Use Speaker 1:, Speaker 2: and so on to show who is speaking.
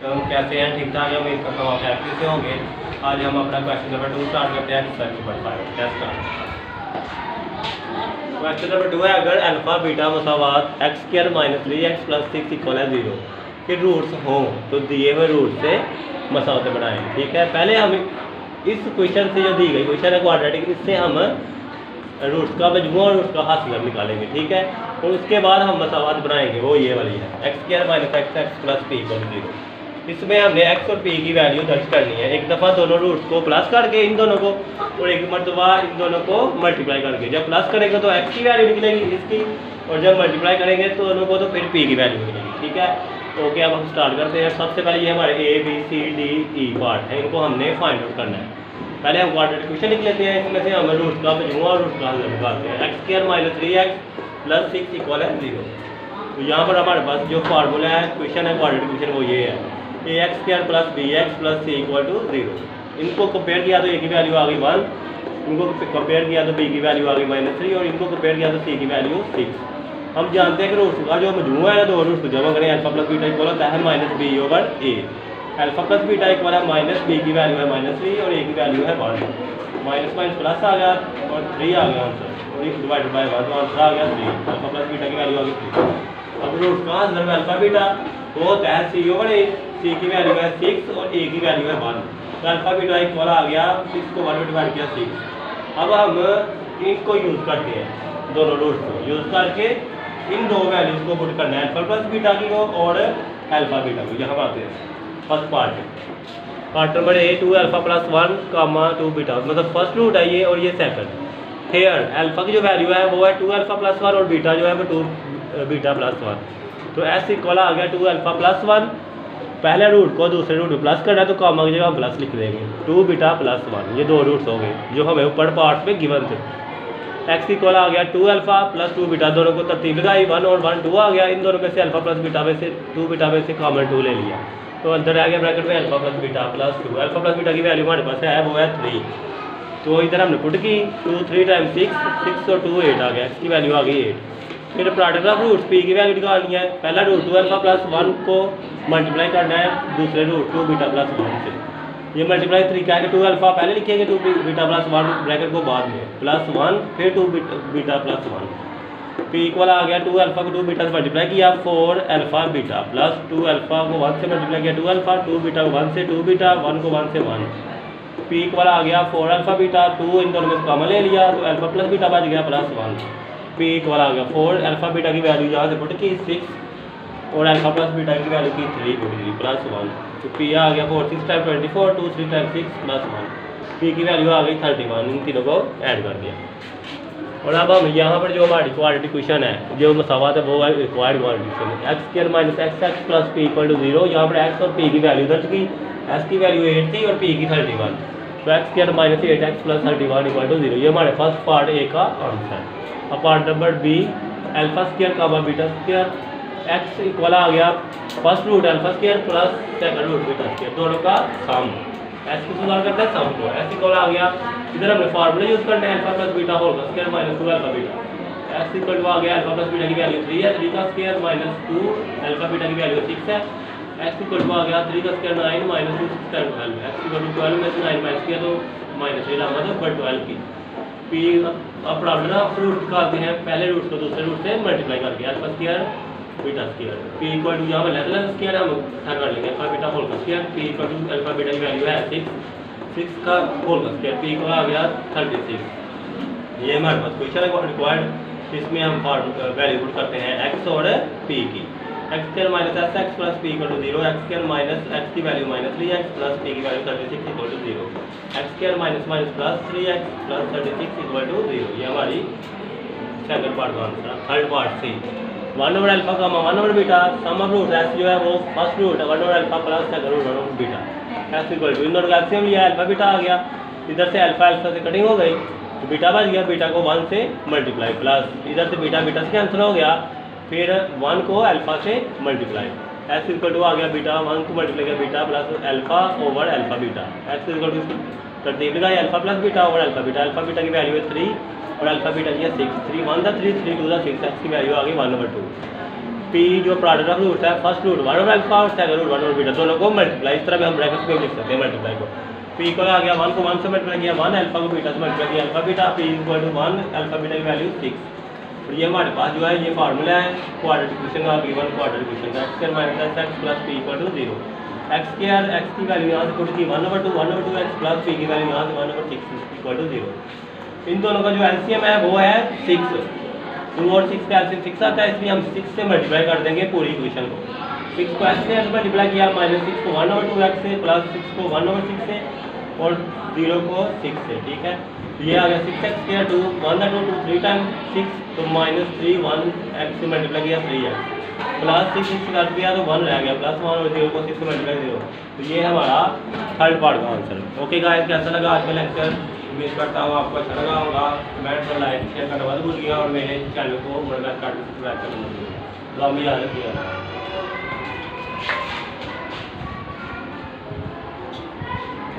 Speaker 1: तो हम कैसे हैं, ठीक ठाक है। उम्मीद करता हूँ आप हैप्पी से होंगे। आज हम अपना क्वेश्चन नंबर 2 स्टार्ट करते हैं। सर्च पढ़ पाए क्वेश्चन नंबर 2 है, अगर अल्फा बीटा मसावात x² - 3x + 6 = 0 के रूट्स हों तो दिए हुए रूट से मसावत बनाएं। ठीक है, पहले हम इस क्वेश्चन से जो दी गई क्वेश्चन है क्वाड्रेटिक, इससे हम रूट्स का मजमूआ और रूट्स का हासिल निकालेंगे। ठीक है, और उसके बाद हम मसावत बनाएंगे, वो ये वाली है x² - x + p = 0। इसमें हमने x और p की वैल्यू दर्ज करनी है। एक दफ़ा दोनों रूट्स को प्लस करके इन दोनों को, और एक मरतबा इन दोनों को मल्टीप्लाई करके। जब प्लस करेंगे तो x की वैल्यू निकलेगी इसकी, और जब मल्टीप्लाई करेंगे तो दोनों को तो फिर p की वैल्यू निकलेगी। ठीक है, ओके, अब हम स्टार्ट करते हैं। सबसे पहले ये हमारे a b c d e part है, इनको हमने फाइंड आउट करना है। पहले हम क्वाड्रेटिक क्वेश्चन लिख लेते हैं, इसमें से हम रूट्स का मजमूआ और रूट्स का हल निकालते हैं। x² - 3x + 6 = 0। तो यहाँ पर हमारे पास जो फार्मूला है क्वेश्चन है क्वाड्रेटिक क्वेश्चन, वो ये है ax² + bx + c = 0। इनको कंपेयर किया तो a की वैल्यू आ गई 1, इनको कंपेयर किया तो b की वैल्यू आ गई -3, और इनको कंपेयर किया तो c की वैल्यू 6। हम जानते हैं कि रूट्स का जो मजमूआ है ना, दो रूट्स को जमा करें, अल्फा प्लस बीटा इक्वल होता है -b/a। Alpha plus beta equal है -b की वैल्यू है -3 और a की वैल्यू है 1। माइनस माइनस प्लस आ गया और 3 आ गया आंसर, और ये डिवाइडेड बाय 1 तो आंसर आ गया 3। अल्फा प्लस बीटा की वैल्यू आ गई 3। अब रूट का अंदर में अल्फा बीटा वो होता है c/a, c की वैल्यू है 6 और a की वैल्यू है 1। तो अल्फा बीटा इक्वल आ गया 6 को 1 में डिवाइड किया 6। अब हम इनको यूज़ करते हैं, दोनों रूट को यूज़ करके इन दो वैल्यूज को पुट करना है, अल्फा प्लस बीटा की को और अल्फा बीटा को। यहाँ आते हैं first part number A 2 alpha + 1, 2 beta, मतलब फर्स्ट रूट है ये और ये सेकंड। हेयर अल्फा की जो वैल्यू है वो है 2 अल्फा + 1 और बीटा जो है वो 2 बीटा + 1। तो एस इक्वल आ गया 2 अल्फा + 1। पहले रूट को दूसरे रूट में प्लस करना है तो कामा की जगह हम प्लस लिख देंगे, 2 बीटा + 1। ये दो रूट्स हो गए जो हमें ऊपर पार्ट में गिवन थे। एक्स इक्वल आ गया 2 अल्फा + 2 बीटा, दोनों को तरतीब लगाई, 1 और 1 2 आ गया। इन दोनों में से अल्फा प्लस बीटा में से 2 बीटा में से कॉमन 2 ले लिया, तो अंदर आ गया ब्रैकेट में alpha plus beta + 2। Alpha plus beta की वैल्यू हमारे पास है वो है 3, तो इधर हमने पुट की 2 3 टाइम 6 और 2 8 आ गया, इसकी वैल्यू आ गई 8। फिर प्रोडक्ट ऑफ रूट्स p की वैल्यू निकालनी है। पहला रूट 2 अल्फा + 1 को मल्टीप्लाई करना है दूसरे रूट 2 बीटा + 1 से। ये मल्टीप्लाई तरीका है कि 2 अल्फा पहले लिखेंगे, 2 बीटा + 1 ब्रैकेट को बाद में +1 फिर 2 बीटा + 1। p इक्वल आ गया 2 अल्फा को 2 बीटा से मल्टीप्लाई किया 4 अल्फा बीटा प्लस 2 अल्फा को 1 से मल्टीप्लाई किया 2 अल्फा, 2 बीटा को 1 से 2 बीटा, 1 को 1 से 1। p इक्वल आ गया 4 अल्फा बीटा, 2 इन दोनों में कॉमन ले लिया तो अल्फा प्लस बीटा बच गया +1। p इक्वल आ गया 4 अल्फा बीटा की वैल्यू यहाँ से पुट की 6 और अल्फा प्लस बीटा की वैल्यू की 3 पुट की +1। तो p आ गया 4 6 टाइम 24, 2 3 टाइम 6 +1। p की वैल्यू आ गई 31। इन तीनों को ऐड कर दिया। और अब हम यहाँ पर जो हमारी क्वाड्रेटिक क्वेश्चन है जो मसावत है वो है required quadratic x² - xx + p = 0। यहाँ पर x और p की वैल्यू दर्ज की, s की वैल्यू 8 थी और p की 31। तो x² - 8x + 31 = 0। ये हमारे फर्स्ट पार्ट ए का आंसर है। अब part number B α², β², x equal आ गया first root α² plus second root β², दोनों का सम। s को सॉल्व करते हैं सम को, s इक्वल आ गया, इधर हमने फार्मूला यूज करना है अल्फा प्लस बीटा होल का square minus 2 alpha beta. s equal to आ गया अल्फा प्लस बीटा की वैल्यू 3 है, 3 का स्क्वायर माइनस 2 अल्फा बीटा की वैल्यू 6 है। s इक्वल टू आ गया 3 का square 9 minus 2 6 time 12। x equal to 12 में से 9 माइनस किया तो -3 मतलब 12 की। p अब प्रॉब्लम ना रूट निकालते हैं, पहले रूट को दूसरे रूट से मल्टीप्लाई करके alpha square beta square. p equal to यहाँ पर लेटर स्क्वायर हम उठा कर लेंगे अल्फा बीटा होल का square. p equal to alpha beta की वैल्यू है 6 का होल का स्क्वायर, p इक्वल आ गया 36। ये हमारे पास क्वेश्चन है रिक्वायर्ड। इसमें हम वैल्यू पुट करते हैं x और p की। x² - sx + p = 0, x² - x की वैल्यू -3x + p की वैल्यू 36 = 0, x² - +3x + 36 = 0। ये हमारी सेकंड पार्ट का आंसर है। Third part C 1 over alpha का 1 over beta, sum of root s जो है वो फर्स्ट रूट है 1 over alpha plus second root 1 over beta. s equal to इन दोनों का एलसीएम लिया, अल्फा बीटा आ गया, इधर से अल्फा से कटिंग हो गई तो बीटा बच गया, बीटा को 1 से मल्टीप्लाई प्लस इधर से बीटा से कैंसिल हो गया, फिर 1 को अल्फा से मल्टीप्लाई। s इक्वल टू आ गया बीटा 1 को मल्टीप्लाई किया beta plus alpha over alpha beta. s equal to तरतीब लगाई alpha plus beta over alpha beta. Alpha beta की वैल्यू है 3 और अल्फा बीटा की है 6। 3 1 था 3 3 2 था 6, x की वैल्यू आ गई 1/2। पी जो प्रोडक्ट ऑफ रूट्स है, फर्स्ट रूट 1 ओवर अल्फा और सेकंड रूट 1 ओवर बीटा, दोनों को मल्टीप्लाई, इस तरह भी हम ब्रैकेट्स में लिख सकते हैं मल्टीप्लाई को। पी को आ गया 1 को 1 से मल्टीप्लाई किया 1, अल्फा को बीटा से मल्टीप्लाई किया alpha beta, P equal to 1, alpha beta की वैल्यू 6। और ये हमारे पास जो है ये फार्मूला है क्वाड्रेटिक इक्वेशन का, गिवन क्वाड्रेटिक इक्वेशन का, x² minus x plus p equal to 0। x² x की वैल्यू यहाँ से पुट की 1/2 x प्लस p की वैल्यू यहाँ से 1/6 इक्वल टू 0। इन दोनों का जो एलसीएम है वो है 6। 2 और 6 का एलसीएम 6 आता है, इसलिए हम 6 से मल्टीप्लाई कर देंगे पूरी इक्वेशन को। 6 को x से मल्टीप्लाई किया, -6 को 1/2 x से, प्लस 6 को 1/6 से और 0 को 6 से, ठीक है। ये आ गया 6x² 2 1/2 2 3 टाइम्स 6, तो -3 1 x से मल्टीप्लाई किया 3x, प्लस 6 काट दिया तो 1 रह गया, प्लस 1 और 0 को 6 से मल्टीप्लाई 0। तो ये हमारा थर्ड पार्ट का आंसर। ओके गाइस, कैसा लगा आज का लेक्चर? उम्मीद करता हूँ आपको अच्छा लगा होगा। कमेंट और लाइक शेयर करना मत भूलिएगा और मेरे चैनल को बढ़कर सब्सक्राइब करना मत भूलिएगा। तो हम याद रखिएगा।